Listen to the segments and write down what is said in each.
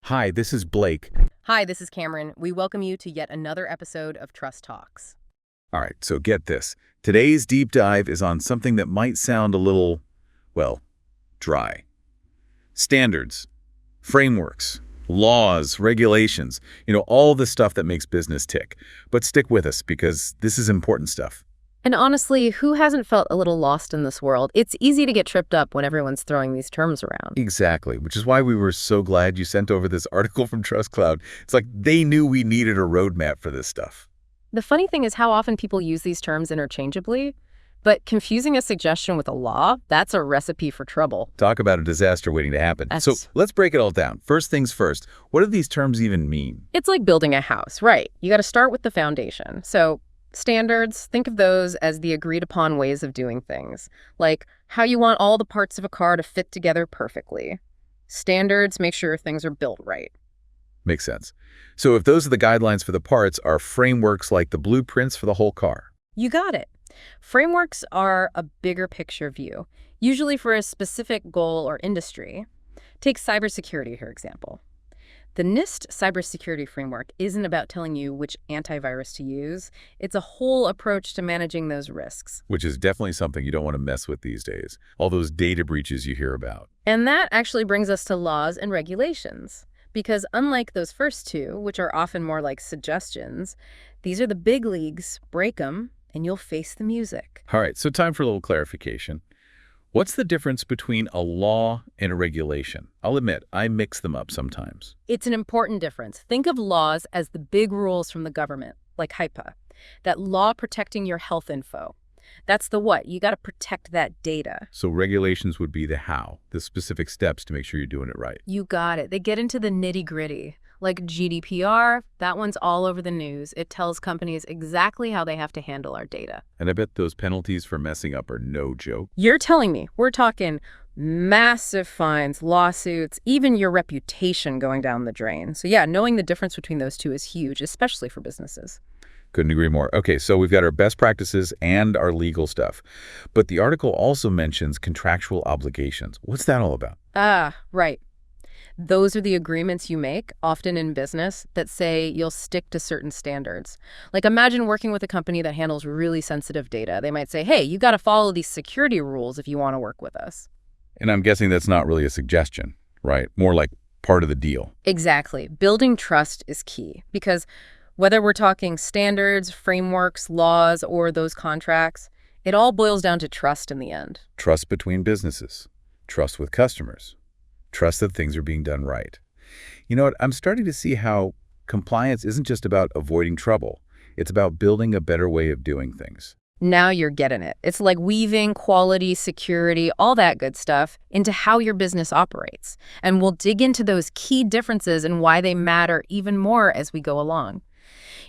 Hi, this is Blake. Hi, this is Cameron. We welcome you to yet another episode of Trust Talks. All right, so get this. Today's deep dive is on something that might sound a little, well, dry. Standards, frameworks, laws, regulations, all the stuff that makes business tick. But stick with us because this is important stuff. And honestly, who hasn't felt a little lost in this world? It's easy to get tripped up when everyone's throwing these terms around. Exactly, which is why we were so glad you sent over this article from TrustCloud. It's like they knew we needed a roadmap for this stuff. The funny thing is how often people use these terms interchangeably, but confusing a suggestion with a law, that's a recipe for trouble. Talk about a disaster waiting to happen. So let's break it all down. First things first, what do these terms even mean? It's like building a house, right? You got to start with the foundation. So standards, think of those as the agreed upon ways of doing things, like how you want all the parts of a car to fit together perfectly. Standards make sure things are built right. Makes sense. So if those are the guidelines for the parts, are frameworks like the blueprints for the whole car? You got it. Frameworks are a bigger picture view, usually for a specific goal or industry. Take cybersecurity, for example. The NIST cybersecurity framework isn't about telling you which antivirus to use. It's a whole approach to managing those risks. Which is definitely something you don't want to mess with these days. All those data breaches you hear about. And that actually brings us to laws and regulations. Because unlike those first two, which are often more like suggestions, these are the big leagues. Break them, and you'll face the music. All right, so time for a little clarification. What's the difference between a law and a regulation? I'll admit, I mix them up sometimes. It's an important difference. Think of laws as the big rules from the government, like HIPAA, that law protecting your health info. That's the what. You got to protect that data. So regulations would be the how, the specific steps to make sure you're doing it right. You got it. They get into the nitty-gritty. Like GDPR, that one's all over the news. It tells companies exactly how they have to handle our data. And I bet those penalties for messing up are no joke. You're telling me we're talking massive fines, lawsuits, even your reputation going down the drain. So yeah, knowing the difference between those two is huge, especially for businesses. Couldn't agree more. Okay, so we've got our best practices and our legal stuff. But the article also mentions contractual obligations. What's that all about? Ah, right. Those are the agreements you make, often in business, that say you'll stick to certain standards. Like imagine working with a company that handles really sensitive data. They might say, hey, you got to follow these security rules if you want to work with us. And I'm guessing that's not really a suggestion, right? More like part of the deal. Exactly. Building trust is key because whether we're talking standards, frameworks, laws, or those contracts, it all boils down to trust in the end. Trust between businesses. Trust with customers. Trust that things are being done right. You know what? I'm starting to see how compliance isn't just about avoiding trouble. It's about building a better way of doing things. Now you're getting it. It's like weaving quality, security, all that good stuff into how your business operates. And we'll dig into those key differences and why they matter even more as we go along.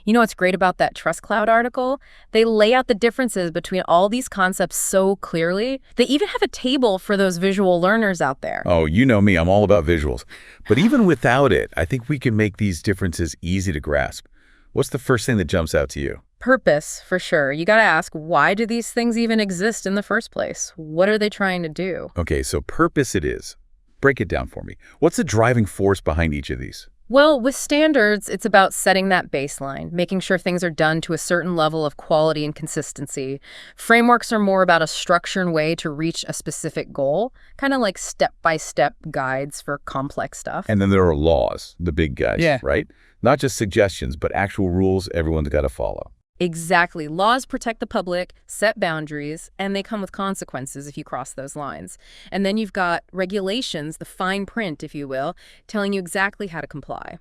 You know what's great about that TrustCloud article? They lay out the differences between all these concepts so clearly. They even have a table for those visual learners out there. Oh, you know me, I'm all about visuals. But even without it, I think we can make these differences easy to grasp. What's the first thing that jumps out to you? Purpose, for sure. You got to ask, why do these things even exist in the first place? What are they trying to do? Okay, so purpose it is. Break it down for me. What's the driving force behind each of these? Well, with standards, it's about setting that baseline, making sure things are done to a certain level of quality and consistency. Frameworks are more about a structured way to reach a specific goal, kind of like step-by-step guides for complex stuff. And then there are laws, the big guys, yeah, right? Not just suggestions, but actual rules everyone's got to follow. Exactly. Laws protect the public, set boundaries, and they come with consequences if you cross those lines. And then you've got regulations, the fine print, if you will, telling you exactly how to comply.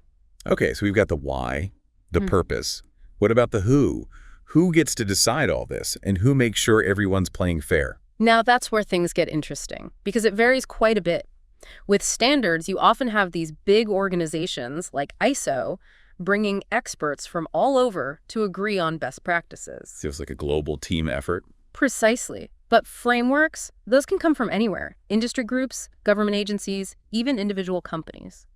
Okay, so we've got the why, the purpose. What about the who? Who gets to decide all this, and who makes sure everyone's playing fair? Now that's where things get interesting, because it varies quite a bit. With standards, you often have these big organizations like ISO bringing experts from all over to agree on best practices. Feels like a global team effort. Precisely. But frameworks, those can come from anywhere. Industry groups, government agencies, even individual companies.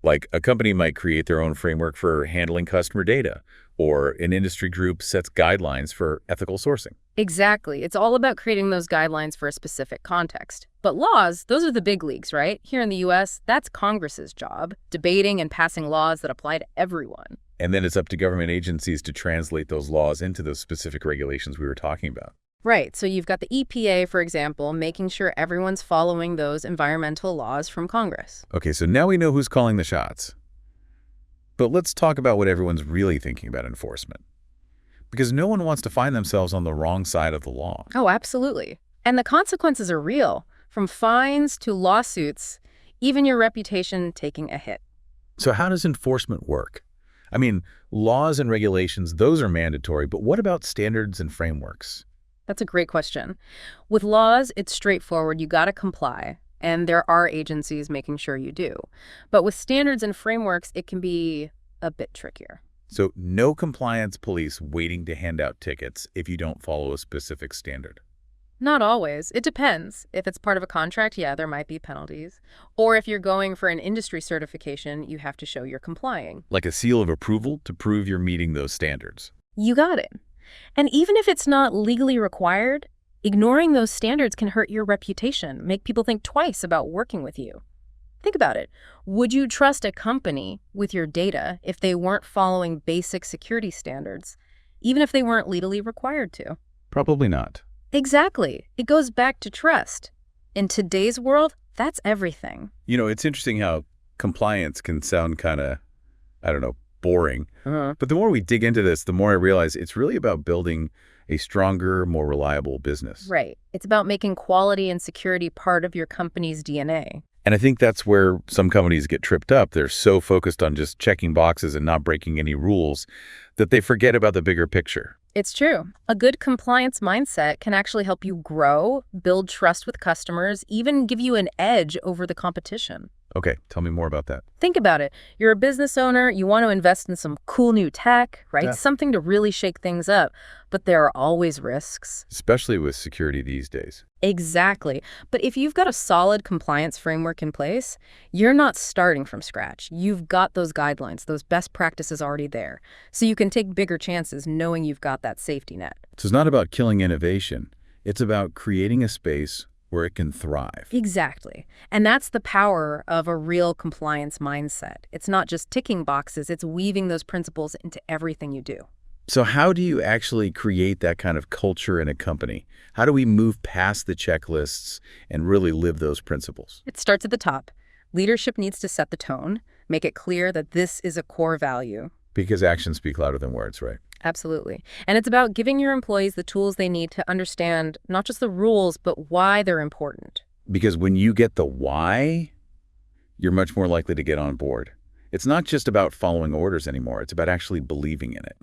Like a company might create their own framework for handling customer data, or an industry group sets guidelines for ethical sourcing. Exactly. It's all about creating those guidelines for a specific context. But laws, those are the big leagues, right? Here in the US, that's Congress's job, debating and passing laws that apply to everyone. And then it's up to government agencies to translate those laws into those specific regulations we were talking about. Right. So you've got the EPA, for example, making sure everyone's following those environmental laws from Congress. Okay, so now we know who's calling the shots. But let's talk about what everyone's really thinking about enforcement. Because no one wants to find themselves on the wrong side of the law. Oh, absolutely. And the consequences are real, from fines to lawsuits, even your reputation taking a hit. So how does enforcement work? I mean, laws and regulations, those are mandatory, but what about standards and frameworks? That's a great question. With laws, it's straightforward. You got to comply, and there are agencies making sure you do. But with standards and frameworks, it can be a bit trickier. So no compliance police waiting to hand out tickets if you don't follow a specific standard. Not always. It depends. If it's part of a contract, yeah, there might be penalties. Or if you're going for an industry certification, you have to show you're complying. Like a seal of approval to prove you're meeting those standards. You got it. And even if it's not legally required, ignoring those standards can hurt your reputation, make people think twice about working with you. Think about it. Would you trust a company with your data if they weren't following basic security standards, even if they weren't legally required to? Probably not. Exactly. It goes back to trust. In today's world, that's everything. You know, it's interesting how compliance can sound kind of, I don't know, boring. But the more we dig into this, the more I realize it's really about building a stronger, more reliable business. Right. It's about making quality and security part of your company's DNA. And I think that's where some companies get tripped up. They're so focused on just checking boxes and not breaking any rules that they forget about the bigger picture. It's true. A good compliance mindset can actually help you grow, build trust with customers, even give you an edge over the competition. Okay, tell me more about that. Think about it. You're a business owner, you want to invest in some cool new tech, right? Yeah. Something to really shake things up. But there are always risks. Especially with security these days. Exactly. But if you've got a solid compliance framework in place, you're not starting from scratch. You've got those guidelines, those best practices already there. So you can take bigger chances knowing you've got that safety net. So it's not about killing innovation. It's about creating a space where it can thrive. Exactly. And that's the power of a real compliance mindset. It's not just ticking boxes, it's weaving those principles into everything you do. So how do you actually create that kind of culture in a company? How do we move past the checklists and really live those principles? It starts at the top. Leadership needs to set the tone, make it clear that this is a core value. Because actions speak louder than words, right? Absolutely. And it's about giving your employees the tools they need to understand not just the rules, but why they're important. Because when you get the why, you're much more likely to get on board. It's not just about following orders anymore. It's about actually believing in it.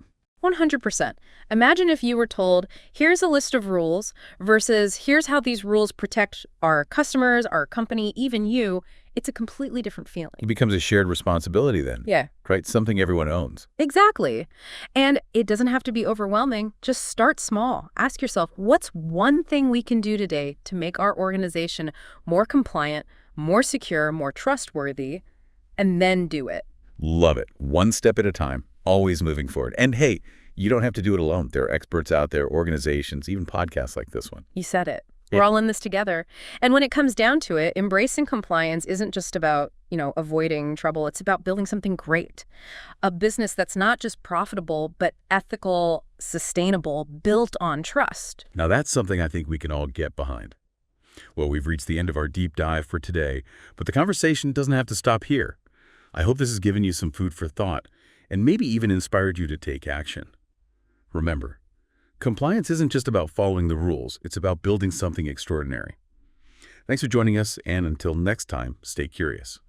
100%. Imagine if you were told, here's a list of rules versus here's how these rules protect our customers, our company, even you. It's a completely different feeling. It becomes a shared responsibility then. Yeah. Right? Something everyone owns. Exactly. And it doesn't have to be overwhelming. Just start small. Ask yourself, what's one thing we can do today to make our organization more compliant, more secure, more trustworthy, and then do it. Love it. One step at a time, always moving forward. And hey, you don't have to do it alone. There are experts out there, organizations, even podcasts like this one. You said it. We're all in this together. And when it comes down to it, embracing compliance isn't just about, avoiding trouble. It's about building something great. A business that's not just profitable, but ethical, sustainable, built on trust. Now that's something I think we can all get behind. Well, we've reached the end of our deep dive for today, but the conversation doesn't have to stop here. I hope this has given you some food for thought and maybe even inspired you to take action. Remember, compliance isn't just about following the rules. It's about building something extraordinary. Thanks for joining us, and until next time, stay curious.